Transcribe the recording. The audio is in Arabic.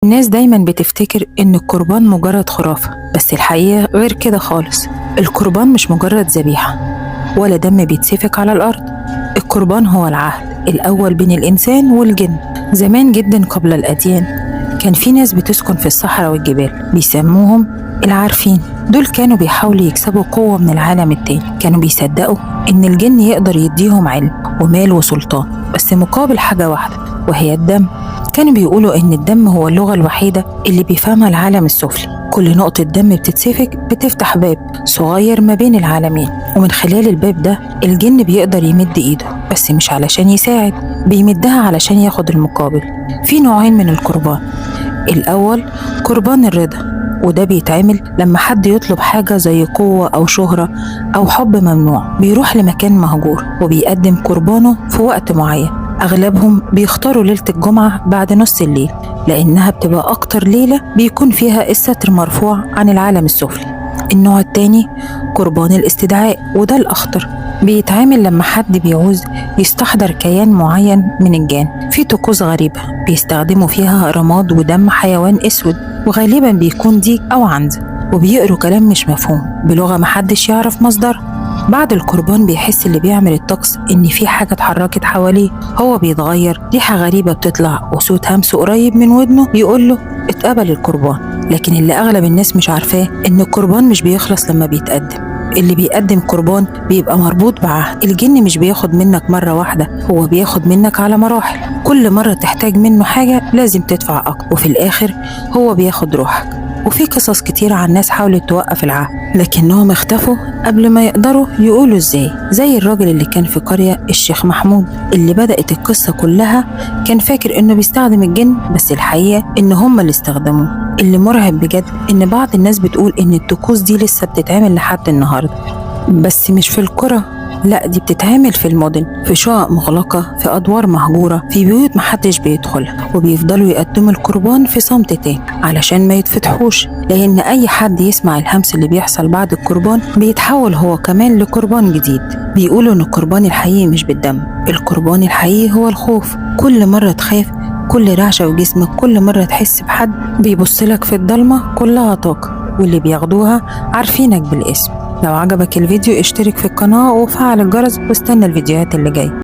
الناس دايما بتفتكر إن القربان مجرد خرافة، بس الحقيقة غير كده خالص. القربان مش مجرد ذبيحة ولا دم بيتسفك على الأرض. القربان هو العهد الأول بين الإنسان والجن. زمان جدا قبل الأديان كان في ناس بتسكن في الصحراء والجبال بيسموهم العارفين. دول كانوا بيحاولوا يكسبوا قوة من العالم التاني. كانوا بيصدقوا إن الجن يقدر يديهم علم ومال وسلطان، بس مقابل حاجة واحدة وهي الدم. كانوا بيقولوا إن الدم هو اللغة الوحيدة اللي بيفهمها العالم السفلي. كل نقطة دم بتتسفك بتفتح باب صغير ما بين العالمين، ومن خلال الباب ده الجن بيقدر يمد إيده، بس مش علشان يساعد، بيمدها علشان ياخد المقابل. في نوعين من القربان. الأول قربان الرضا، وده بيتعمل لما حد يطلب حاجة زي قوة أو شهرة أو حب ممنوع. بيروح لمكان مهجور وبيقدم قربانه في وقت معين. أغلبهم بيختاروا ليلة الجمعة بعد نص الليل، لأنها بتبقى أكتر ليلة بيكون فيها الستر مرفوع عن العالم السفلي. النوع التاني قربان الاستدعاء، وده الأخطر. بيتعامل لما حد بيعوز يستحضر كيان معين من الجان في طقوس غريبة بيستخدموا فيها رماد ودم حيوان أسود، وغالبا بيكون ديك أو عنز، وبيقروا كلام مش مفهوم بلغة محدش يعرف مصدرها. بعد القربان بيحس اللي بيعمل الطقس إن في حاجة اتحركت حواليه. هو بيتغير، ريحة غريبة بتطلع وصوت همس قريب من ودنه بيقوله اتقبل القربان. لكن اللي أغلب الناس مش عارفاه إن القربان مش بيخلص لما بيتقدم. اللي بيقدم قربان بيبقى مربوط بعهد. الجن مش بياخد منك مرة واحدة، هو بياخد منك على مراحل. كل مرة تحتاج منه حاجة لازم تدفع أكتر، وفي الآخر هو بياخد روحك. وفي قصص كتير عن ناس حاولت توقف العهد لكنهم اختفوا قبل ما يقدروا يقولوا ازاي. زي الراجل اللي كان في قرية، الشيخ محمود، اللي بدأت القصة كلها كان فاكر انه بيستخدم الجن، بس الحقيقة ان هم اللي استخدموه. اللي مرعب بجد ان بعض الناس بتقول ان الطقوس دي لسه بتتعمل لحد النهاردة، بس مش في القرى، لا دي بتتعمل في المدن، في شقق مغلقة، في أدوار مهجورة، في بيوت محدش بيدخلها. وبيفضلوا يقدموا القربان في صمت تام علشان ما يتفتحوش، لأن أي حد يسمع الهمس اللي بيحصل بعد القربان بيتحول هو كمان لقربان جديد. بيقولوا إن القربان الحقيقي مش بالدم، القربان الحقيقي هو الخوف. كل مرة تخاف، كل رعشة في جسمك، كل مرة تحس بحد بيبصلك في الضلمة كلها طاقة، واللي بياخدوها عارفينك بالاسم. لو عجبك الفيديو اشترك في القناة وفعل الجرس واستنى الفيديوهات اللي جاية.